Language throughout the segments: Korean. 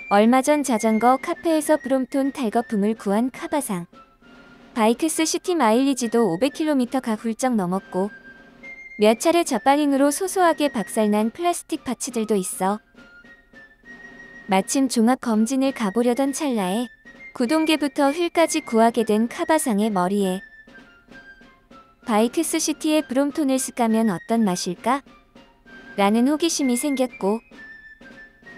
얼마 전 자전거 카페에서 브롬톤 탈거품을 구한 카바상. 바이크스 시티 마일리지도 500km가 훌쩍 넘었고 몇 차례 저팔링으로 소소하게 박살난 플라스틱 파츠들도 있어. 마침 종합 검진을 가보려던 찰나에 구동계부터 휠까지 구하게 된 카바상의 머리에 바이크스 시티의 브롬톤을 습가면 어떤 맛일까? 라는 호기심이 생겼고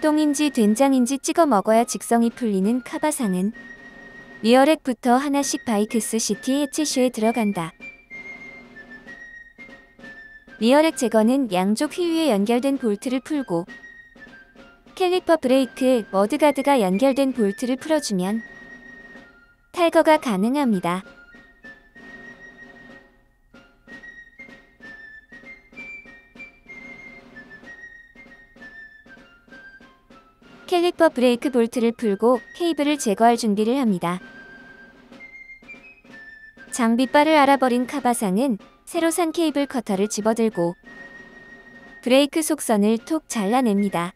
똥인지 된장인지 찍어 먹어야 직성이 풀리는 카바상은 리어렉부터 하나씩 바이크스 시티 해체쇼에 들어간다. 리어렉 제거는 양쪽 휠 위에 연결된 볼트를 풀고 캘리퍼 브레이크, 머드가드가 연결된 볼트를 풀어주면 탈거가 가능합니다. 캘리퍼 브레이크 볼트를 풀고 케이블을 제거할 준비를 합니다. 장비빨을 알아버린 카바상은 새로 산 케이블 커터를 집어들고 브레이크 속선을 톡 잘라냅니다.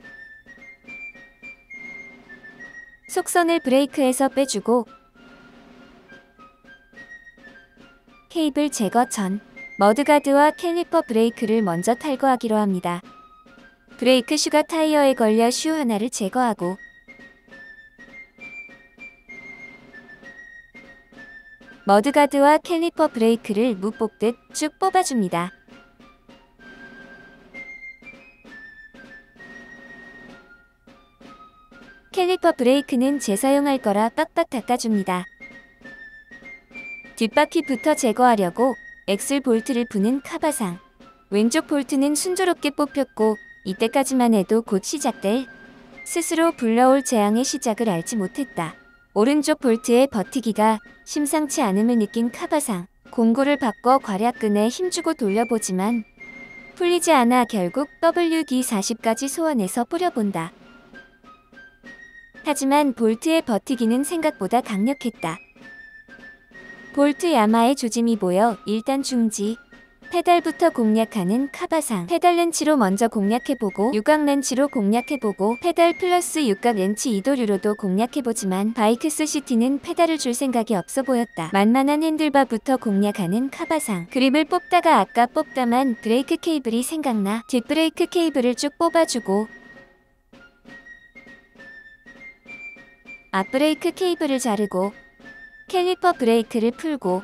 속선을 브레이크에서 빼주고 케이블 제거 전 머드가드와 캘리퍼 브레이크를 먼저 탈거하기로 합니다. 브레이크 슈가 타이어에 걸려 슈 하나를 제거하고 머드가드와 캘리퍼 브레이크를 무 뽑듯 쭉 뽑아줍니다. 캘리퍼 브레이크는 재사용할 거라 빡빡 닦아줍니다. 뒷바퀴부터 제거하려고 엑셀 볼트를 푸는 카바상. 왼쪽 볼트는 순조롭게 뽑혔고 이때까지만 해도 곧 시작될 스스로 불러올 재앙의 시작을 알지 못했다. 오른쪽 볼트의 버티기가 심상치 않음을 느낀 카바상. 공구를 바꿔 괄약근에 힘주고 돌려보지만 풀리지 않아 결국 WD-40까지 소환해서 뿌려본다. 하지만 볼트의 버티기는 생각보다 강력했다. 볼트 야마의 조짐이 보여 일단 중지. 페달부터 공략하는 카바상. 페달 렌치로 먼저 공략해보고 육각 렌치로 공략해보고 페달 플러스 육각 렌치 이도류로도 공략해보지만 바이크스 시티는 페달을 줄 생각이 없어 보였다. 만만한 핸들바부터 공략하는 카바상. 그립을 뽑다가 아까 뽑다만 브레이크 케이블이 생각나 뒷브레이크 케이블을 쭉 뽑아주고 앞브레이크 케이블을 자르고 캘리퍼 브레이크를 풀고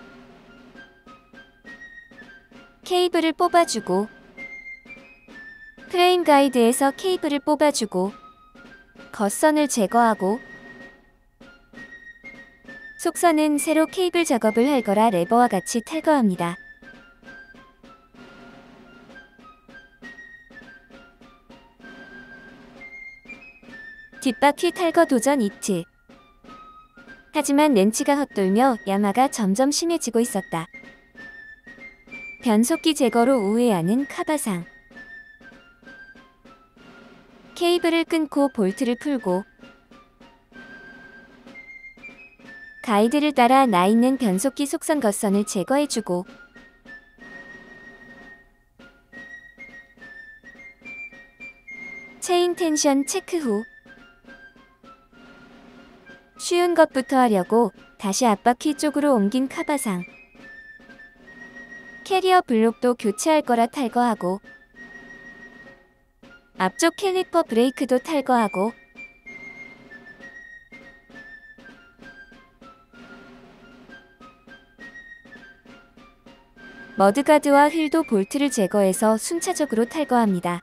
케이블을 뽑아주고 프레임 가이드에서 케이블을 뽑아주고 겉선을 제거하고 속선은 새로 케이블 작업을 할 거라 레버와 같이 탈거합니다. 뒷바퀴 탈거 도전 이트. 하지만 렌치가 헛돌며 야마가 점점 심해지고 있었다. 변속기 제거로 우회하는 카바상. 케이블을 끊고 볼트를 풀고 가이드를 따라 나있는 변속기 속선 겉선을 제거해주고 체인 텐션 체크 후 쉬운 것부터 하려고 다시 앞바퀴 쪽으로 옮긴 카바상. 캐리어 블록도 교체할 거라 탈거하고 앞쪽 캘리퍼 브레이크도 탈거하고 머드가드와 휠도 볼트를 제거해서 순차적으로 탈거합니다.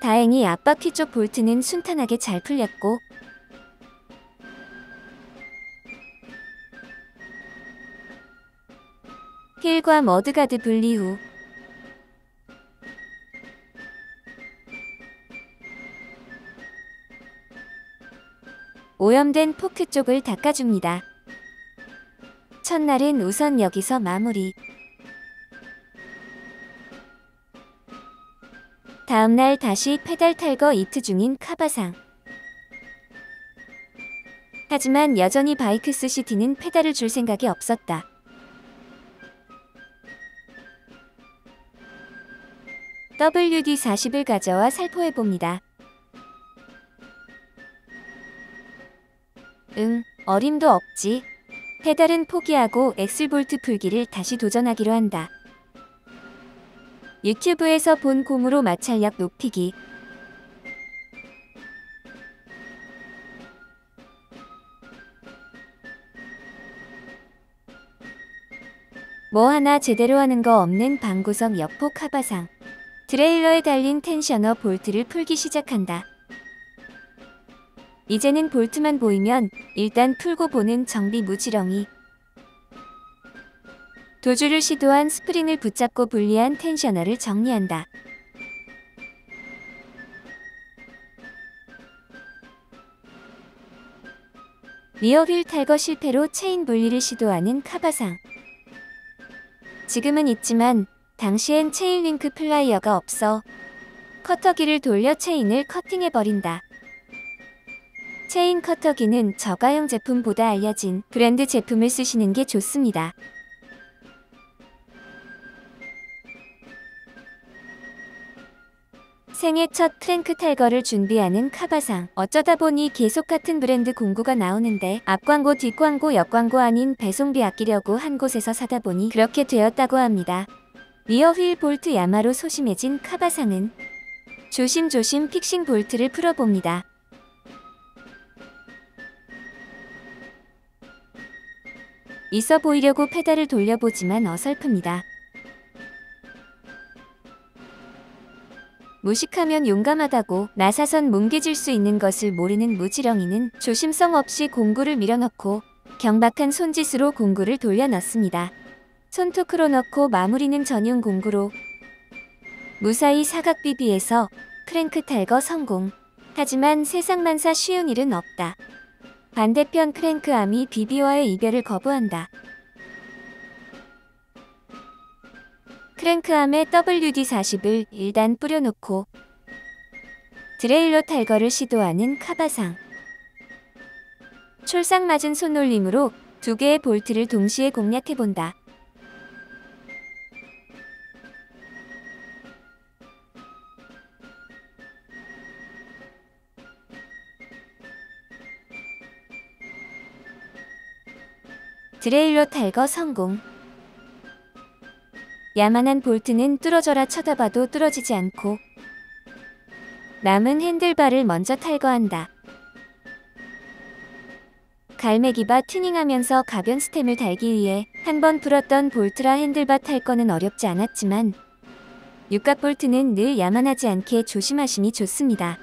다행히 앞바퀴 쪽 볼트는 순탄하게 잘 풀렸고 휠과 머드가드 분리 후 오염된 포크 쪽을 닦아줍니다. 첫날은 우선 여기서 마무리. 다음날 다시 페달 탈거 이트 중인 카바상. 하지만 여전히 바이크스 시티는 페달을 줄 생각이 없었다. WD-40을 가져와 살포해봅니다. 어림도 없지. 페달은 포기하고 엑슬볼트 풀기를 다시 도전하기로 한다. 유튜브에서 본 고무로 마찰력 높이기. 뭐 하나 제대로 하는 거 없는 방구석 여포 카바상. 트레일러에 달린 텐셔너 볼트를 풀기 시작한다. 이제는 볼트만 보이면 일단 풀고 보는 정비 무지렁이. 도주를 시도한 스프링을 붙잡고 분리한 텐셔너를 정리한다. 리어휠 탈거 실패로 체인 분리를 시도하는 카바상. 지금은 있지만 당시엔 체인링크 플라이어가 없어 커터기를 돌려 체인을 커팅해버린다. 체인 커터기는 저가형 제품보다 알려진 브랜드 제품을 쓰시는 게 좋습니다. 생애 첫 크랭크 탈거를 준비하는 카바상. 어쩌다 보니 계속 같은 브랜드 공구가 나오는데 앞광고 뒷광고 옆광고 아닌 배송비 아끼려고 한 곳에서 사다 보니 그렇게 되었다고 합니다. 리어휠 볼트 야마로 소심해진 카바상은 조심조심 픽싱 볼트를 풀어봅니다. 있어 보이려고 페달을 돌려보지만 어설픕니다. 무식하면 용감하다고 나사선 뭉개질 수 있는 것을 모르는 무지렁이는 조심성 없이 공구를 밀어넣고 경박한 손짓으로 공구를 돌려 넣습니다. 손토크로 넣고 마무리는 전용 공구로 무사히 사각 비비에서 크랭크 탈거 성공. 하지만 세상만사 쉬운 일은 없다. 반대편 크랭크암이 비비와의 이별을 거부한다. 크랭크암에 WD-40을 일단 뿌려놓고 드레일러 탈거를 시도하는 카바상. 촐싹 맞은 손놀림으로 두 개의 볼트를 동시에 공략해본다. 드레일러 탈거 성공. 야만한 볼트는 뚫어져라 쳐다봐도 뚫어지지 않고 남은 핸들바를 먼저 탈거한다. 갈매기바 튜닝하면서 가변 스템을 달기 위해 한번 풀었던 볼트라 핸들바 탈거는 어렵지 않았지만 육각 볼트는 늘 야만하지 않게 조심하심이 좋습니다.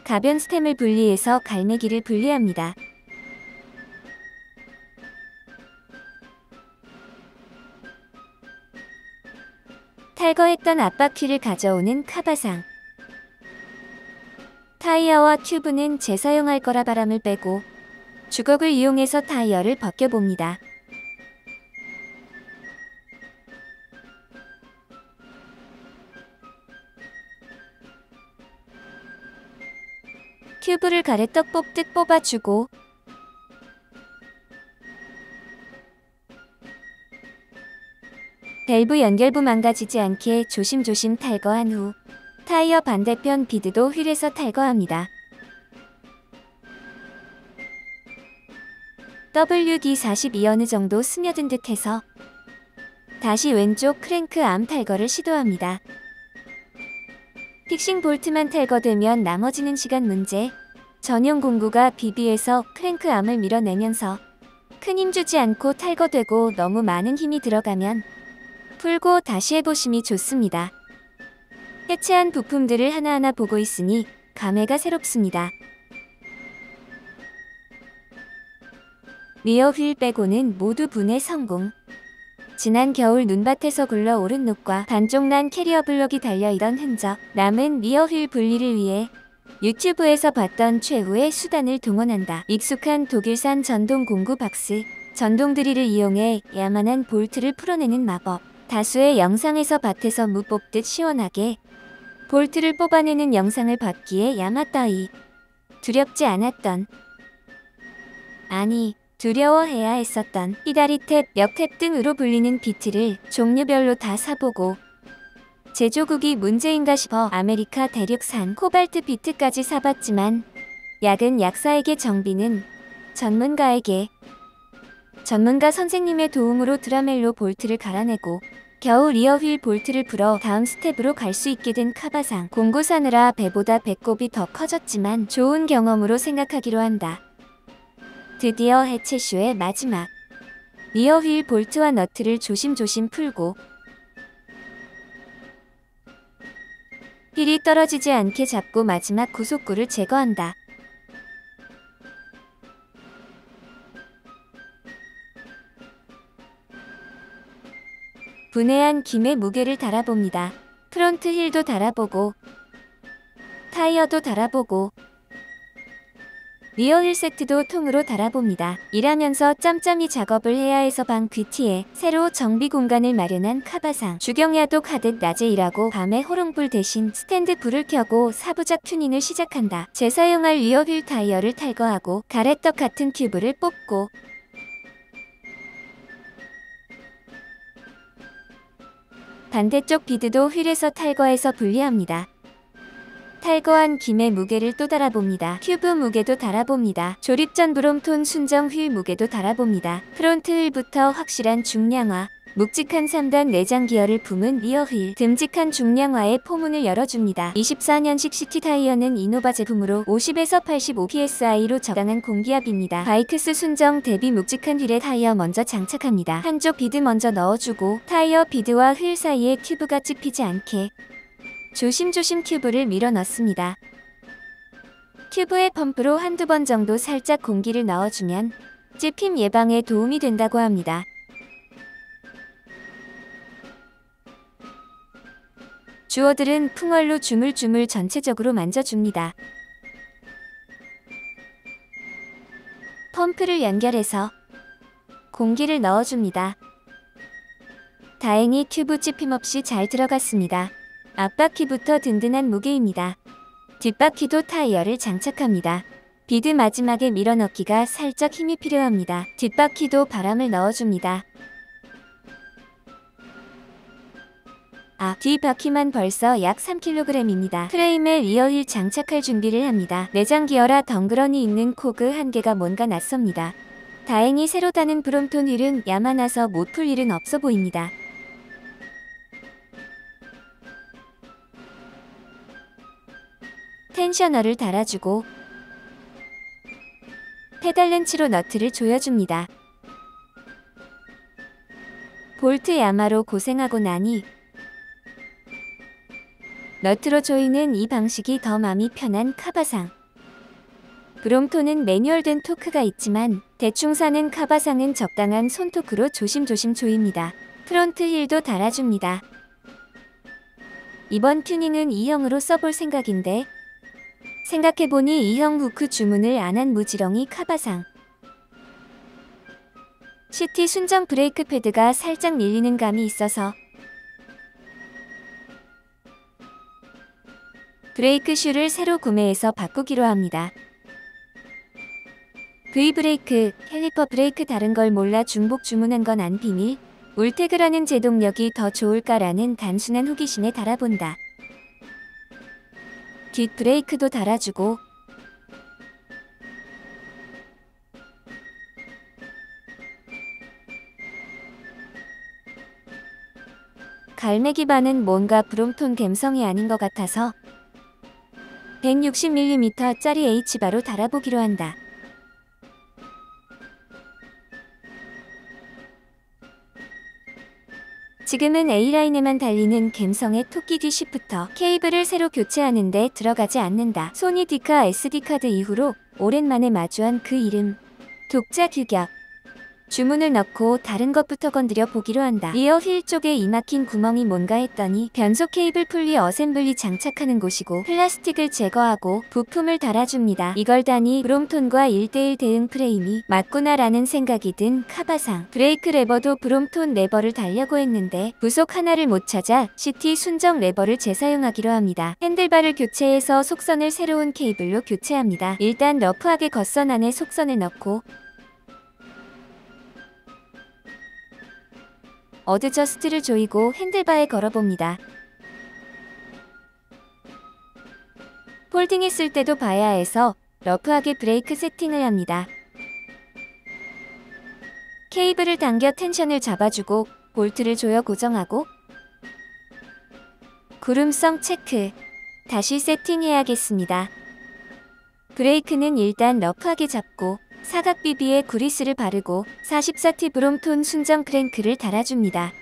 가변 스템을 분리해서 갈매기를 분리합니다. 탈거했던 앞바퀴를 가져오는 카바상. 타이어와 튜브는 재사용할 거라 바람을 빼고 주걱을 이용해서 타이어를 벗겨봅니다. 튜브를 가래떡 뽑듯 뽑아주고 밸브 연결부 망가지지 않게 조심조심 탈거한 후 타이어 반대편 비드도 휠에서 탈거합니다. WD-40이 어느 정도 스며든 듯해서 다시 왼쪽 크랭크 암 탈거를 시도합니다. 픽싱 볼트만 탈거되면 나머지는 시간 문제. 전용 공구가 비비에서 크랭크 암을 밀어내면서 큰 힘 주지 않고 탈거되고 너무 많은 힘이 들어가면 풀고 다시 해보심이 좋습니다. 해체한 부품들을 하나하나 보고 있으니 감회가 새롭습니다. 리어 휠 빼고는 모두 분해 성공. 지난 겨울 눈밭에서 굴러오른 녹과 반쪽 난 캐리어 블록이 달려있던 흔적. 남은 리어 휠 분리를 위해 유튜브에서 봤던 최후의 수단을 동원한다. 익숙한 독일산 전동 공구 박스. 전동 드릴을 이용해 야만한 볼트를 풀어내는 마법. 다수의 영상에서 밭에서 무 뽑듯 시원하게 볼트를 뽑아내는 영상을 봤기에 야마 따위 두렵지 않았던, 아니 두려워해야 했었던 히다리 탭, 역탭 등으로 불리는 비트를 종류별로 다 사보고 제조국이 문제인가 싶어 아메리카 대륙산 코발트 비트까지 사봤지만 약은 약사에게 정비는 전문가에게. 전문가 선생님의 도움으로 드라멜로 볼트를 갈아내고 겨우 리어 휠 볼트를 풀어 다음 스텝으로 갈 수 있게 된 카바상. 공구 사느라 배보다 배꼽이 더 커졌지만 좋은 경험으로 생각하기로 한다. 드디어 해체쇼의 마지막. 리어 휠 볼트와 너트를 조심조심 풀고 휠이 떨어지지 않게 잡고 마지막 구속구를 제거한다. 분해한 김에 무게를 달아봅니다. 프론트 힐도 달아보고 타이어도 달아보고 리어 휠 세트도 통으로 달아봅니다. 일하면서 짬짬이 작업을 해야 해서 방 귀티에 새로 정비 공간을 마련한 카바상. 주경야독 하듯 낮에 일하고 밤에 호롱불 대신 스탠드 불을 켜고 사부작 튜닝을 시작한다. 재사용할 리어 휠 타이어를 탈거하고 가래떡 같은 튜브를 뽑고 반대쪽 비드도 휠에서 탈거해서 분리합니다. 탈거한 김에 무게를 또 달아봅니다. 튜브 무게도 달아봅니다. 조립 전 브롬톤 순정 휠 무게도 달아봅니다. 프론트 휠부터 확실한 중량화, 묵직한 3단 내장 기어를 품은 리어 휠, 듬직한 중량화의 포문을 열어줍니다. 24년식 시티 타이어는 이노바 제품으로 50에서 85 psi로 적당한 공기압입니다. 바이크스 순정 대비 묵직한 휠에 타이어 먼저 장착합니다. 한쪽 비드 먼저 넣어주고 타이어 비드와 휠 사이에 튜브가 찝히지 않게 조심조심 튜브를 밀어 넣습니다. 튜브의 펌프로 한두 번 정도 살짝 공기를 넣어주면 찝힘 예방에 도움이 된다고 합니다. 주어들은 풍월로 주물주물 전체적으로 만져줍니다. 펌프를 연결해서 공기를 넣어줍니다. 다행히 튜브 찝힘 없이 잘 들어갔습니다. 앞바퀴부터 든든한 무게입니다. 뒷바퀴도 타이어를 장착합니다. 비드 마지막에 밀어넣기가 살짝 힘이 필요합니다. 뒷바퀴도 바람을 넣어줍니다. 뒷바퀴만 벌써 약 3kg입니다. 프레임에 리어 휠 장착할 준비를 합니다. 내장 기어라 덩그러니 있는 코그 한 개가 뭔가 낯섭니다. 다행히 새로 다는 브롬톤 휠은 야만나서 못 풀 일은 없어 보입니다. 텐셔너를 달아주고 페달 렌치로 너트를 조여줍니다. 볼트 야마로 고생하고 나니 너트로 조이는 이 방식이 더 마음이 편한 카바상. 브롬톤은 매뉴얼된 토크가 있지만 대충 사는 카바상은 적당한 손토크로 조심조심 조입니다. 프론트 힐도 달아줍니다. 이번 튜닝은 2형으로 써볼 생각인데 생각해보니 2형 후크 주문을 안 한 무지렁이 카바상. 시티 순정 브레이크 패드가 살짝 밀리는 감이 있어서 브레이크 슈를 새로 구매해서 바꾸기로 합니다. V브레이크, 캘리퍼 브레이크 다른 걸 몰라 중복 주문한 건 안 비밀. 울테그라는 제동력이 더 좋을까라는 단순한 호기심에 달아본다. 뒷 브레이크도 달아주고 갈매기 반은 뭔가 브롬톤 감성이 아닌 것 같아서 160mm짜리 H바로 달아보기로 한다. 지금은 A라인에만 달리는 갬성의 토끼 D시프터. 케이블을 새로 교체하는데 들어가지 않는다. 소니 디카 SD카드 이후로 오랜만에 마주한 그 이름. 독자 규격. 주문을 넣고 다른 것부터 건드려 보기로 한다. 리어 휠 쪽에 이 막힌 구멍이 뭔가 했더니 변속 케이블 풀리 어셈블리 장착하는 곳이고 플라스틱을 제거하고 부품을 달아줍니다. 이걸 다니 브롬톤과 1:1 대응 프레임이 맞구나라는 생각이 든 카바상. 브레이크 레버도 브롬톤 레버를 달려고 했는데 부속 하나를 못 찾아 시티 순정 레버를 재사용하기로 합니다. 핸들바를 교체해서 속선을 새로운 케이블로 교체합니다. 일단 러프하게 겉선 안에 속선을 넣고 어드저스트를 조이고 핸들바에 걸어봅니다. 폴딩했을 때도 봐야 해서 러프하게 브레이크 세팅을 합니다. 케이블을 당겨 텐션을 잡아주고 볼트를 조여 고정하고 구름성 체크. 다시 세팅해야겠습니다. 브레이크는 일단 러프하게 잡고 사각 비비에 그리스를 바르고 44T 브롬톤 순정 크랭크를 달아줍니다.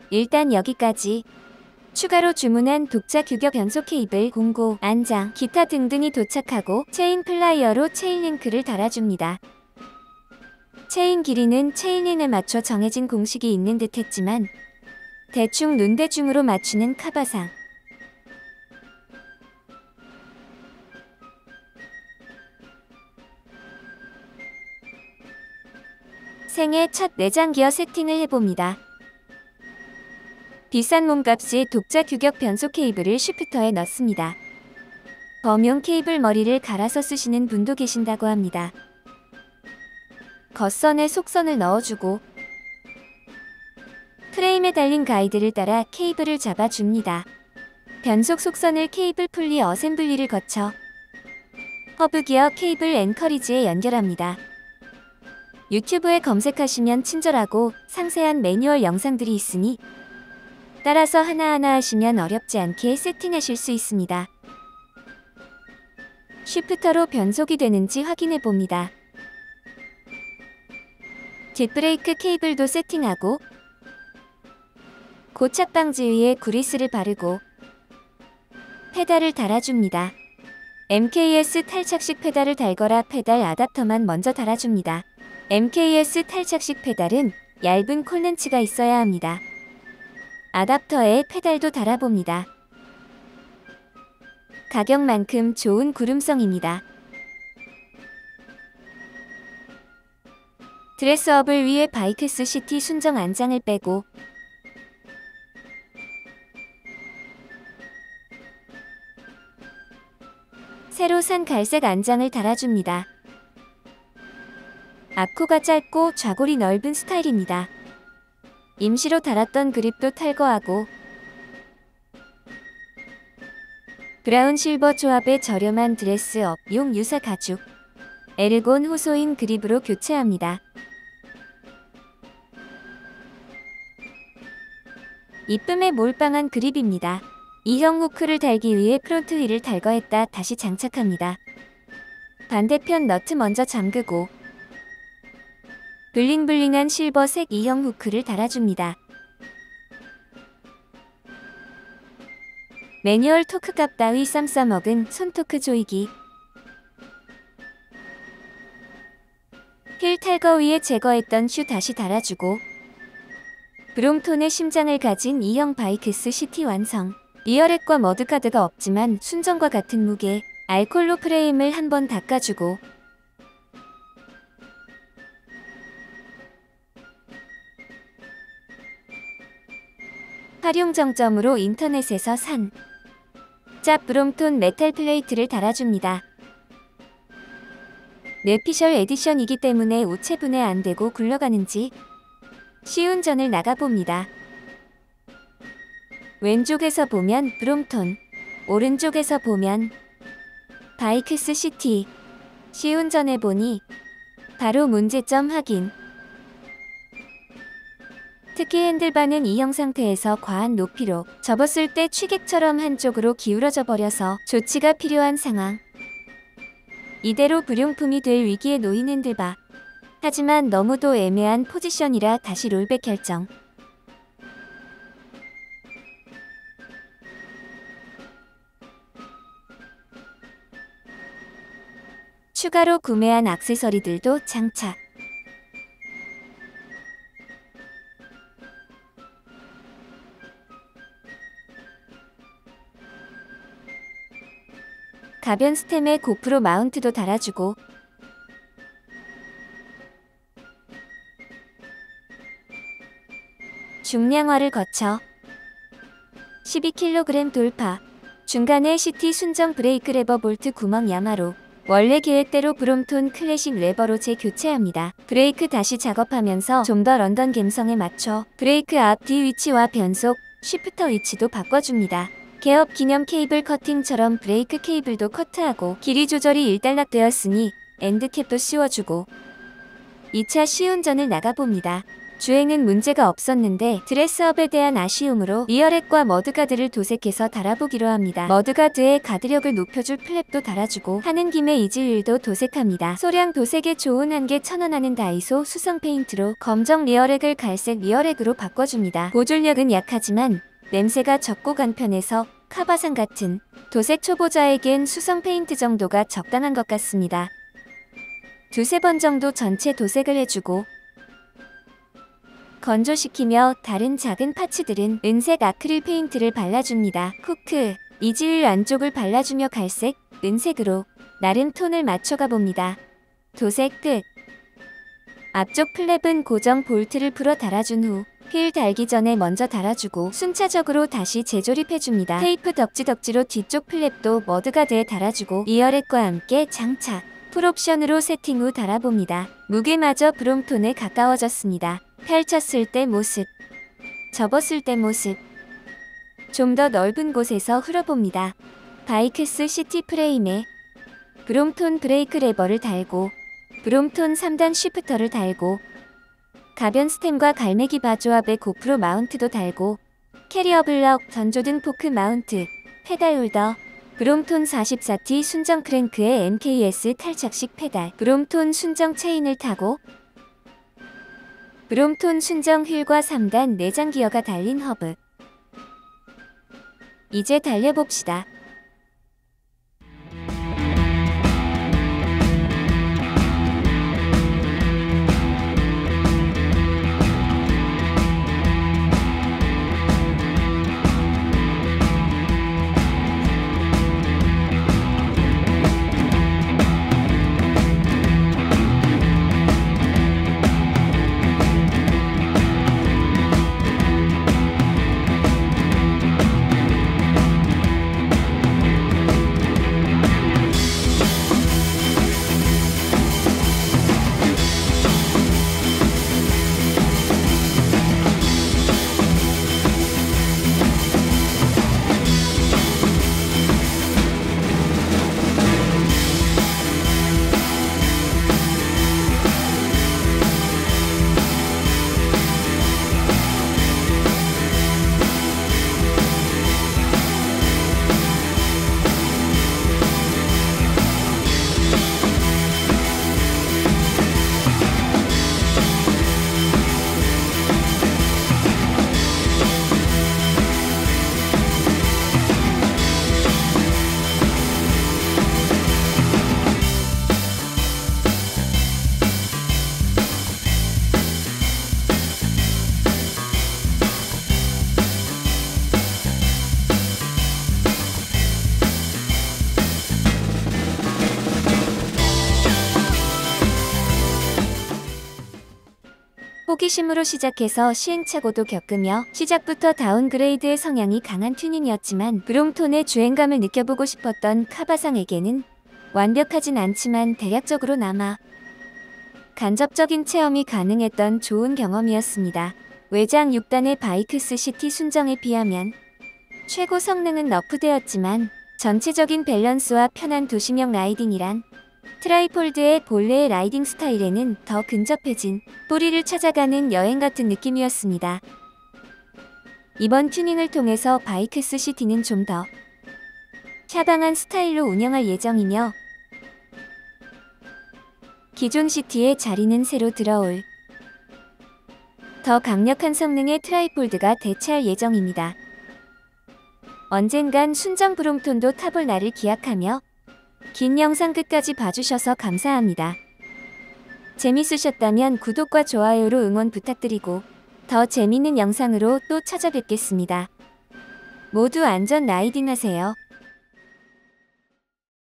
일단 여기까지. 추가로 주문한 독자 규격 변속 케이블, 공고, 안장, 기타 등등이 도착하고 체인 플라이어로 체인 링크를 달아줍니다. 체인 길이는 체인인에 맞춰 정해진 공식이 있는 듯 했지만 대충 눈대중으로 맞추는 카바상. 생애 첫 내장 기어 세팅을 해봅니다. 비싼 몸값이 독자 규격 변속 케이블을 쉬프터에 넣습니다. 범용 케이블 머리를 갈아서 쓰시는 분도 계신다고 합니다. 겉선에 속선을 넣어주고 프레임에 달린 가이드를 따라 케이블을 잡아줍니다. 변속 속선을 케이블 풀리 어셈블리를 거쳐 허브 기어 케이블 앵커리지에 연결합니다. 유튜브에 검색하시면 친절하고 상세한 매뉴얼 영상들이 있으니 따라서 하나하나 하시면 어렵지 않게 세팅하실 수 있습니다. 쉬프터로 변속이 되는지 확인해 봅니다. 뒷브레이크 케이블도 세팅하고 고착 방지 위에 그리스를 바르고 페달을 달아줍니다. MKS 탈착식 페달을 달거라 페달 아답터만 먼저 달아줍니다. MKS 탈착식 페달은 얇은 콜렌치가 있어야 합니다. 아답터에 페달도 달아봅니다. 가격만큼 좋은 구름성입니다. 드레스업을 위해 바이크스 시티 순정 안장을 빼고 새로 산 갈색 안장을 달아줍니다. 앞코가 짧고 좌골이 넓은 스타일입니다. 임시로 달았던 그립도 탈거하고 브라운 실버 조합의 저렴한 드레스업용 유사 가죽 에르곤 호소인 그립으로 교체합니다. 이쁨의 몰빵한 그립입니다. 2형 후크를 달기 위해 프론트 휠을 달거했다 다시 장착합니다. 반대편 너트 먼저 잠그고 블링블링한 실버색 2형 후크를 달아줍니다. 매뉴얼 토크값 따위 쌈 싸먹은 손토크 조이기. 휠 탈거 위에 제거했던 슈 다시 달아주고 브롬톤의 심장을 가진 2형 바이크스 시티 완성. 리어렉과 머드가드가 없지만 순정과 같은 무게, 알콜로 프레임을 한번 닦아주고 활용 정점으로 인터넷에서 산 짭 브롬톤 메탈 플레이트를 달아줍니다. 뇌피셜 에디션이기 때문에 우체분해 안되고 굴러가는지 시운전을 나가봅니다. 왼쪽에서 보면 브롬톤, 오른쪽에서 보면 바이크스 시티. 시운전해보니 바로 문제점 확인. 특히 핸들바는 2형 상태에서 과한 높이로 접었을 때 취객처럼 한쪽으로 기울어져 버려서 조치가 필요한 상황. 이대로 불용품이 될 위기에 놓인 핸들바. 하지만 너무도 애매한 포지션이라 다시 롤백 결정. 추가로 구매한 액세서리들도 장착. 가변 스템에 고프로 마운트도 달아주고 중량화를 거쳐 12kg 돌파. 중간에 시티 순정 브레이크 레버 볼트 구멍 야마로 원래 계획대로 브롬톤 클래식 레버로 재교체합니다. 브레이크 다시 작업하면서 좀 더 런던 감성에 맞춰 브레이크 앞 뒤 위치와 변속, 쉬프터 위치도 바꿔줍니다. 개업 기념 케이블 커팅처럼 브레이크 케이블도 커트하고 길이 조절이 일단락되었으니 엔드캡도 씌워주고 2차 시운전을 나가봅니다. 주행은 문제가 없었는데 드레스업에 대한 아쉬움으로 리어렉과 머드가드를 도색해서 달아보기로 합니다. 머드가드에 가드력을 높여줄 플랩도 달아주고 하는 김에 이질휠도 도색합니다. 소량 도색에 좋은 한개 1000원 하는 다이소 수성 페인트로 검정 리어렉을 갈색 리어렉으로 바꿔줍니다. 보존력은 약하지만 냄새가 적고 간편해서 카바상 같은 도색 초보자에겐 수성 페인트 정도가 적당한 것 같습니다. 두세 번 정도 전체 도색을 해주고 건조시키며 다른 작은 파츠들은 은색 아크릴 페인트를 발라줍니다. 후크, 이질 안쪽을 발라주며 갈색, 은색으로 나름 톤을 맞춰가 봅니다. 도색 끝. 앞쪽 플랩은 고정 볼트를 풀어 달아준 후 휠 달기 전에 먼저 달아주고 순차적으로 다시 재조립해줍니다. 테이프 덕지덕지로 뒤쪽 플랩도 머드가드에 달아주고 리어렉과 함께 장착. 풀옵션으로 세팅 후 달아봅니다. 무게마저 브롬톤에 가까워졌습니다. 펼쳤을 때 모습, 접었을 때 모습. 좀 더 넓은 곳에서 흘러봅니다. 바이크스 시티 프레임에 브롬톤 브레이크 레버를 달고 브롬톤 3단 쉬프터를 달고 가변 스템과 갈매기 바조합에 고프로 마운트도 달고 캐리어 블럭, 전조등 포크 마운트, 페달 홀더, 브롬톤 44T 순정 크랭크에 MKS 탈착식 페달, 브롬톤 순정 체인을 타고 브롬톤 순정 휠과 3단 내장 기어가 달린 허브. 이제 달려봅시다. 호기심으로 시작해서 시행착오도 겪으며 시작부터 다운그레이드의 성향이 강한 튜닝이었지만 브롬톤의 주행감을 느껴보고 싶었던 카바상에게는 완벽하진 않지만 대략적으로나마 간접적인 체험이 가능했던 좋은 경험이었습니다. 외장 6단의 바이크스 시티 순정에 비하면 최고 성능은 너프되었지만 전체적인 밸런스와 편한 도시명 라이딩이란 트라이폴드의 본래의 라이딩 스타일에는 더 근접해진 뿌리를 찾아가는 여행 같은 느낌이었습니다. 이번 튜닝을 통해서 바이크스 시티는 좀 더 샤방한 스타일로 운영할 예정이며 기존 시티의 자리는 새로 들어올 더 강력한 성능의 트라이폴드가 대체할 예정입니다. 언젠간 순정 브롬톤도 타볼 날을 기약하며 긴 영상 끝까지 봐주셔서 감사합니다. 재밌으셨다면 구독과 좋아요로 응원 부탁드리고 더 재밌는 영상으로 또 찾아뵙겠습니다. 모두 안전 라이딩 하세요.